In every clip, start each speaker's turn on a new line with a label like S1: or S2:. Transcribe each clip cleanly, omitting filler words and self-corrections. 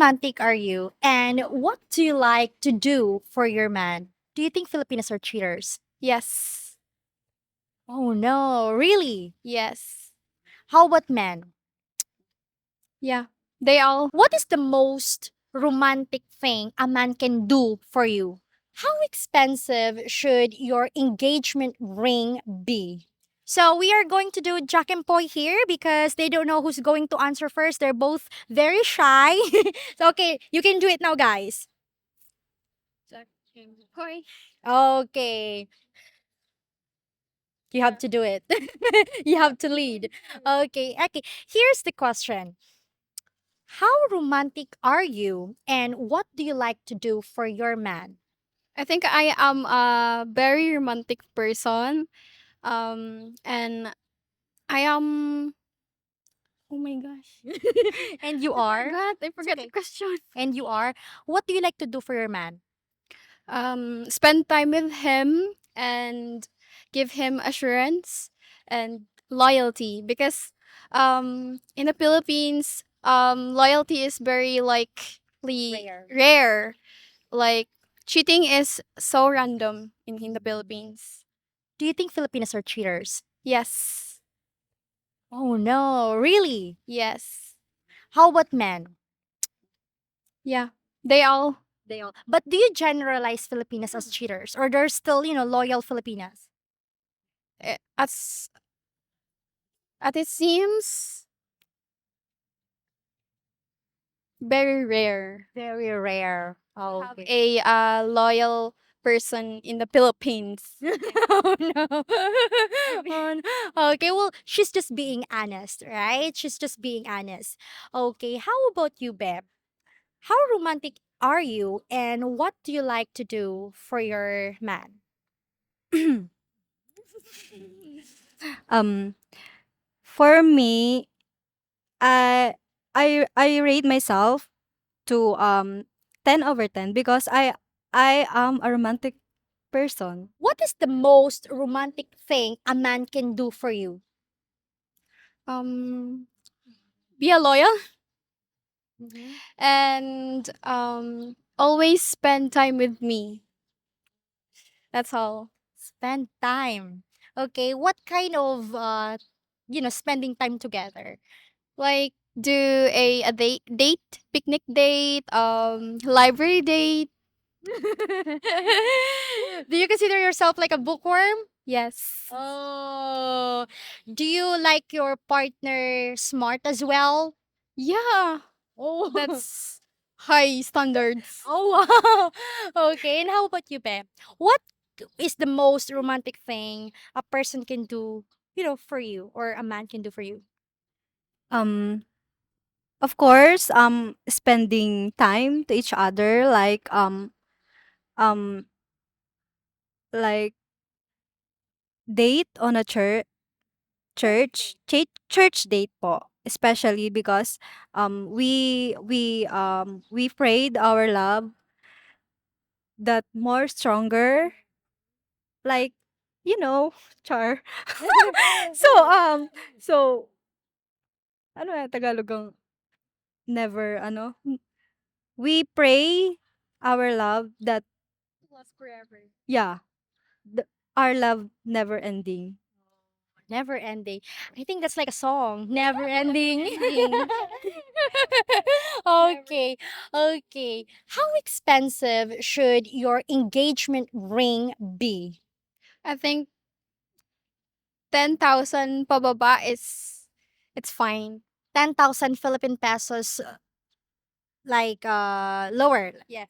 S1: romantic are you? And what do you like to do for your man? Do you think Filipinos are cheaters?
S2: Yes.
S1: Oh no, really?
S2: Yes.
S1: How about men?
S2: Yeah. They all.
S1: What is the most romantic thing a man can do for you? How expensive should your engagement ring be? So we are going to do Jack and Poy here because they don't know who's going to answer first. They're both very shy. So okay, you can do it now, guys.
S2: Hoy.
S1: Okay, you have to do it. You have to lead. Okay, okay. Here's the question. How romantic are you and what do you like to do for your man?
S2: I think I am a very romantic person. And I am. Oh my gosh.
S1: And you
S2: I
S1: are?
S2: forgot. I
S1: It's
S2: forgot the
S1: okay.
S2: question.
S1: And you are? What do you like to do for your man?
S2: Spend time with him and give him assurance and loyalty because in the Philippines loyalty is very
S1: Rare.
S2: rare. Like cheating is so random in the Philippines.
S1: Do you think Filipinos are cheaters?
S2: Yes.
S1: Oh no, really?
S2: Yes.
S1: How about men?
S2: Yeah. They all.
S1: They all. But do you generalize Filipinos as cheaters or there's still, loyal Filipinas?
S2: As it seems very rare
S1: Very rare.
S2: to
S1: Oh,
S2: have
S1: okay.
S2: a loyal person in the Philippines.
S1: Oh no. Oh, no. Okay, well, she's just being honest, right? She's just being honest. Okay, how about you, Beb? How romantic are you and what do you like to do for your man?
S3: Um, for me, I I rate myself to 10/10 because I am a romantic person.
S1: What is the most romantic thing a man can do for you?
S2: um, be a loyal
S1: Mhm.
S2: and always spend time with me. That's all.
S1: Spend time. Okay, what kind of spending time together?
S2: Like do a date, picnic date, library date.
S1: Do you consider yourself like a bookworm?
S2: Yes.
S1: Oh, do you like your partner smart as well?
S2: Yeah.
S1: Oh,
S2: That's high standards.
S1: oh wow. Okay, and how about you, Be? What is the most romantic thing a person can do, for you or a man can do for you?
S3: Um, of course, spending time to each other um like date on a church date po. Especially because we prayed our love that more stronger, like, you know, char. So so ano nga Tagalog ang never ano, we pray our love that,
S2: Last forever.
S3: yeah, our love never ending.
S1: Never ending. I think that's like a song. Never ending.
S2: Ending.
S1: Okay. Okay. How expensive should your engagement ring be?
S2: I think 10,000 pababa is it's fine.
S1: 10,000 Philippine pesos, like lower.
S2: Yes.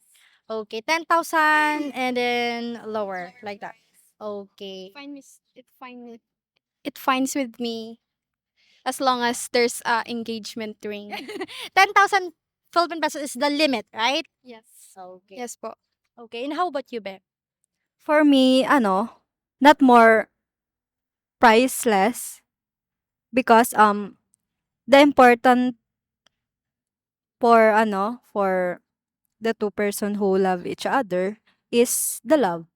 S1: Okay, 10,000 and then lower like that. Okay.
S2: Fine with it fines with me as long as there's engagement ring.
S1: 10,000 Philippine pesos is the limit, right?
S2: Yes.
S1: Okay.
S2: Yes po.
S1: Okay, and how about you, Be?
S3: For me, not more priceless because the important for the two person who love each other is the love.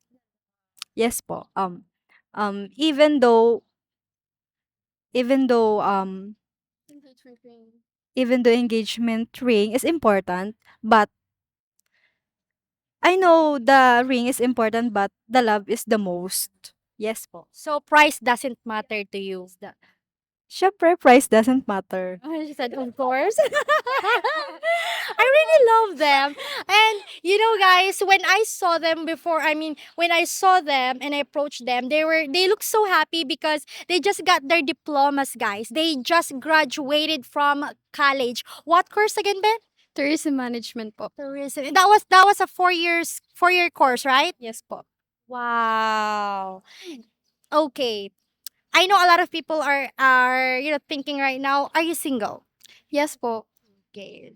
S3: Yes po. Even though
S2: Engagement ring.
S3: Even though engagement ring is important, but I know the ring is important, but the love is the most. Yes po.
S1: So price doesn't matter to you.
S3: Syempre, price doesn't matter.
S1: She said, of course. I really love them. And you know, guys, when I saw them before, I mean, when I saw them and I approached them, they look so happy because they just got their diplomas, guys. They just graduated from college. What course again, Ben?
S2: Tourism management po.
S1: Tourism. That was a 4 year course, right?
S2: Yes po.
S1: Wow. Okay. I know a lot of people are thinking right now, are you single?
S2: Yes po.
S1: Okay,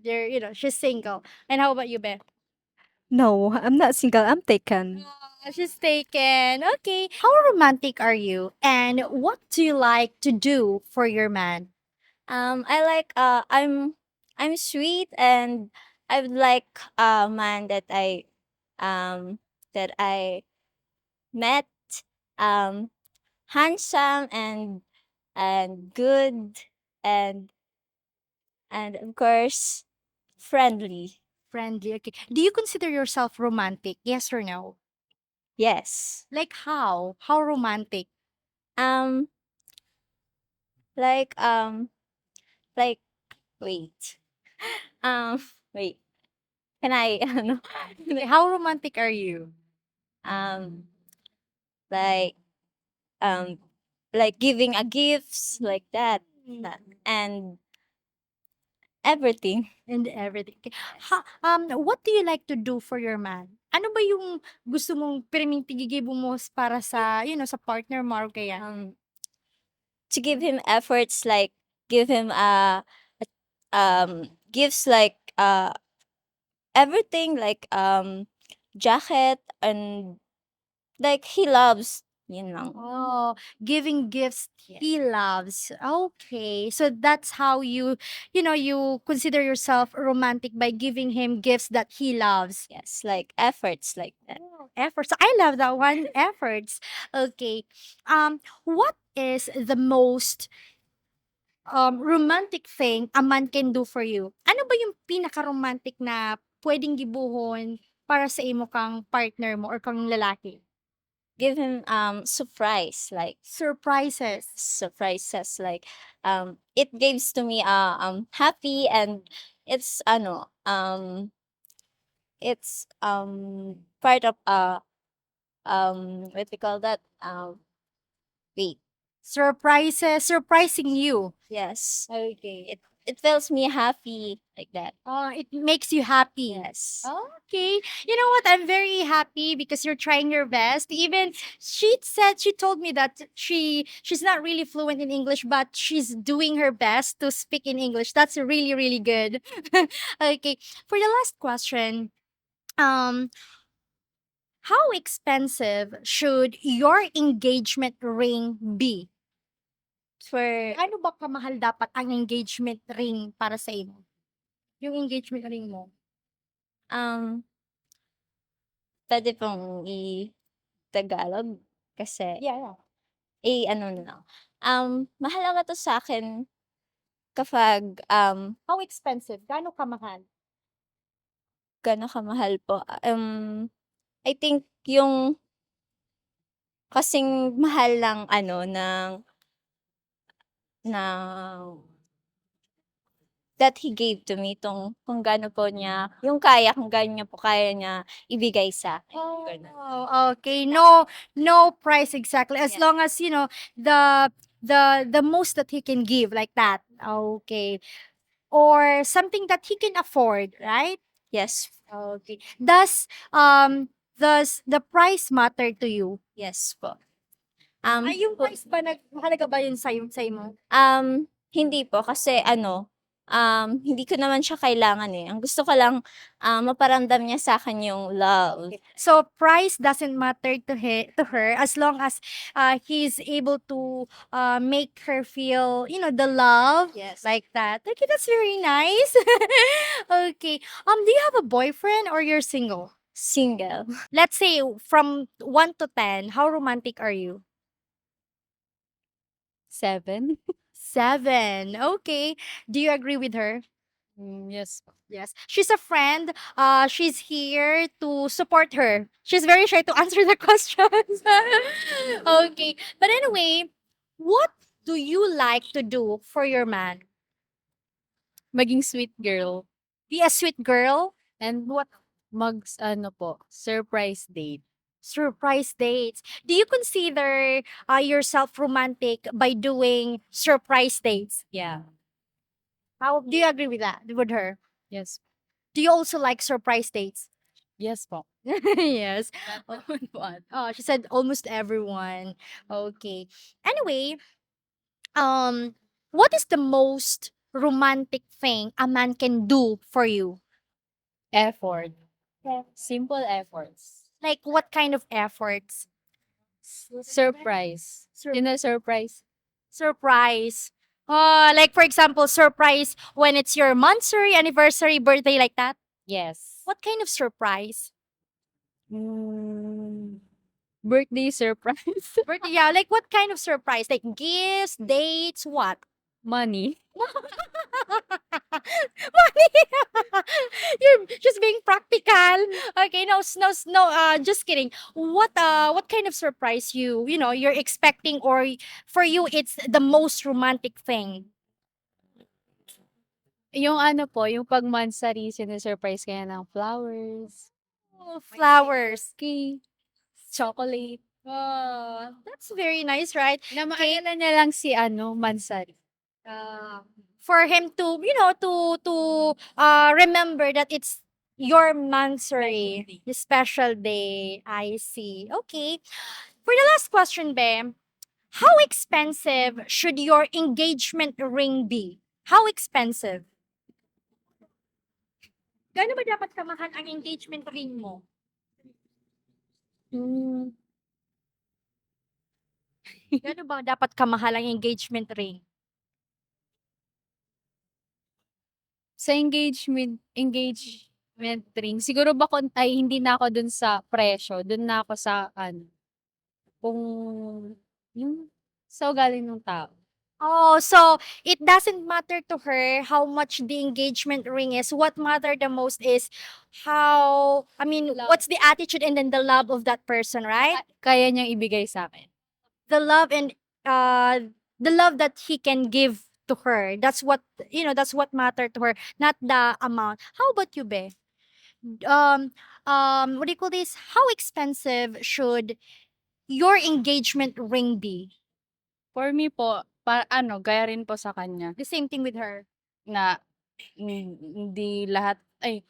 S1: she's single. And how about you, Beth?
S3: No, I'm not single. I'm taken.
S1: She's taken. Okay. How romantic are you? And what do you like to do for your man?
S4: I like I'm sweet, and I would like a man um that I met, um handsome and good, and of course friendly.
S1: Friendly. Okay. Do you consider yourself romantic? Yes or no?
S4: Yes.
S1: Like how? How romantic?
S4: Um like like wait. Um wait. Can I ano?
S1: Okay, how romantic are you?
S4: um like um like giving a gifts like that, and everything.
S1: And everything. Okay. What do you like to do for your man? Ano ba yung gusto mong permintigigibo mo para sa partner mo or kaya?
S4: To give him efforts, like give him gifts, like everything, like jacket, and like he loves, you know.
S1: Oh, giving gifts he loves. Okay. So that's how you consider yourself romantic by giving him gifts that he loves.
S4: Yes, like efforts like that.
S1: Oh, efforts. I love that one. Efforts. Okay. What is the most romantic thing a man can do for you? Ano ba yung pinaka-romantic na pwedeng gibuhon para sa imo kang partner mo or kang lalaki?
S4: Give him surprise, like
S1: Surprises.
S4: surprises, like it gives to me happy, and it's it's part of what we call that, wait.
S1: Surprises, surprising you.
S4: Yes.
S1: Okay.
S4: It feels me happy like that.
S1: It makes you happy.
S4: Yes.
S1: Okay. You know what? I'm very happy because you're trying your best. Even she told me that she's not really fluent in English, but she's doing her best to speak in English. That's really, really good. Okay. For the last question, um, how expensive should your engagement ring be?
S4: For
S1: Gaano ba kamahal dapat ang engagement ring para sa imo? Yung engagement ring mo?
S4: um pwede pong i-Tagalog kasi
S1: Yeah.
S4: ano na lang. Mahalaga 'to sa akin kapag
S1: How expensive? Gaano kamahal?
S4: gaano kamahal po, I think yung kasing mahal ng ng that he gave to me, kung gaano po niya kung gaano niya po kaya niya ibigay sa'kin, gano'n.
S1: Oh, okay. No price exactly. As
S4: Yeah.
S1: long as, the most that he can give like that. Okay. Or something that he can afford, right?
S4: Yes,
S1: Okay. Does the price matter to you?
S4: yes po.
S1: Ay, yung price ba mahalaga ba yun sa mo?
S4: Hindi po, kasi hindi ko naman siya kailangan, eh. Ang gusto ko lang, maparamdam niya sa'kin yung love.
S1: So price doesn't matter to her as long as he's able to make her feel the love.
S4: Yes.
S1: Like that. Okay, that's very nice. Okay. Do you have a boyfriend or you're single?
S4: Single.
S1: Let's say from 1 to 10, how romantic are you?
S3: 7.
S1: 7. Okay. Do you agree with her?
S2: Yes po.
S1: Yes. She's a friend. She's here to support her. She's very shy to answer the questions. Okay. But anyway, what do you like to do for your man?
S2: Maging sweet girl
S1: Be a sweet girl?
S2: and
S1: What
S2: ano po, surprise date.
S1: surprise dates? Do you consider yourself romantic by doing surprise dates?
S4: Yeah.
S1: How do you agree with that with her?
S2: Yes.
S1: Do you also like surprise dates?
S2: Yes po.
S1: Yes.
S2: Lahat naman po, ano.
S1: Oh, she said almost everyone. Okay. Anyway, um, what is the most romantic thing a man can do for you?
S2: Effort. Simple efforts.
S1: Like what kind of efforts?
S2: Surprise. Surprise.
S1: Surprise. Like for example, surprise when it's your monthsary, anniversary, birthday, like that.
S4: Yes.
S1: What kind of surprise?
S2: Birthday surprise.
S1: Birthday, yeah, like what kind of surprise? Like gifts, dates, what?
S2: Money.
S1: Money. You're just being practical. Okay, no, just kidding. What kind of surprise you're expecting, or for you it's the most romantic thing?
S2: Yung ano po, yung pag monthsary, sine-surprise kaya ng flowers,
S1: Oh, flowers.
S2: cake, chocolate.
S1: Oh, that's very nice, right?
S2: Na maalala niya lang si ano, monthsary.
S1: For him to remember that it's your monthsary, the special day. I see. Okay. For the last question, Bem, how expensive should your engagement ring be? How expensive? Gaano ba dapat kamahal ang engagement ring mo? Gaano ba dapat kamahal ang engagement ring?
S2: Sa engagement ring, siguro ba ay hindi na ako dun sa presyo, dun na ako sa ano, kung yung sa ugali ng tao.
S1: Oh, so it doesn't matter to her how much the engagement ring is. What matter the most is
S2: Love.
S1: what's the attitude and then the love of that person, right?
S2: Kaya niyang ibigay sa akin.
S1: The love and the love that he can give to her. That's what matter to her, not the amount. How about you, Be? What do you call this? How expensive should your engagement ring be?
S2: For me po, gaya rin po sa kanya
S1: The same thing with her.
S2: na hindi lahat ay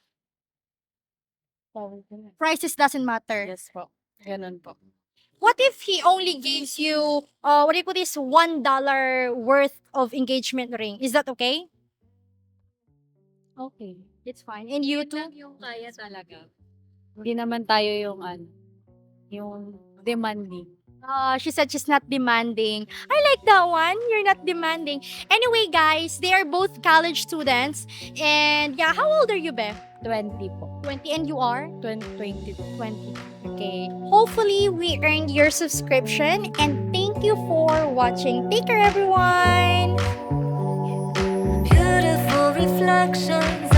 S2: tawag doon.
S1: Prices doesn't matter.
S2: Yes po. Ganun po.
S1: What if he only gives you what do you call this, $1 worth of engagement ring? Is that okay?
S2: Okay.
S1: It's fine. And you too?
S2: Yung kaya talaga. Hindi naman tayo yung demanding.
S1: She said she's not demanding. I like that one. You're not demanding. Anyway, guys, they are both college students. And yeah, how old are you, Beth?
S2: 20 po.
S1: 20, and you are?
S2: 20.
S1: 20. Okay. Hopefully, we earned your subscription. And thank you for watching. Take care, everyone.
S5: Beautiful reflections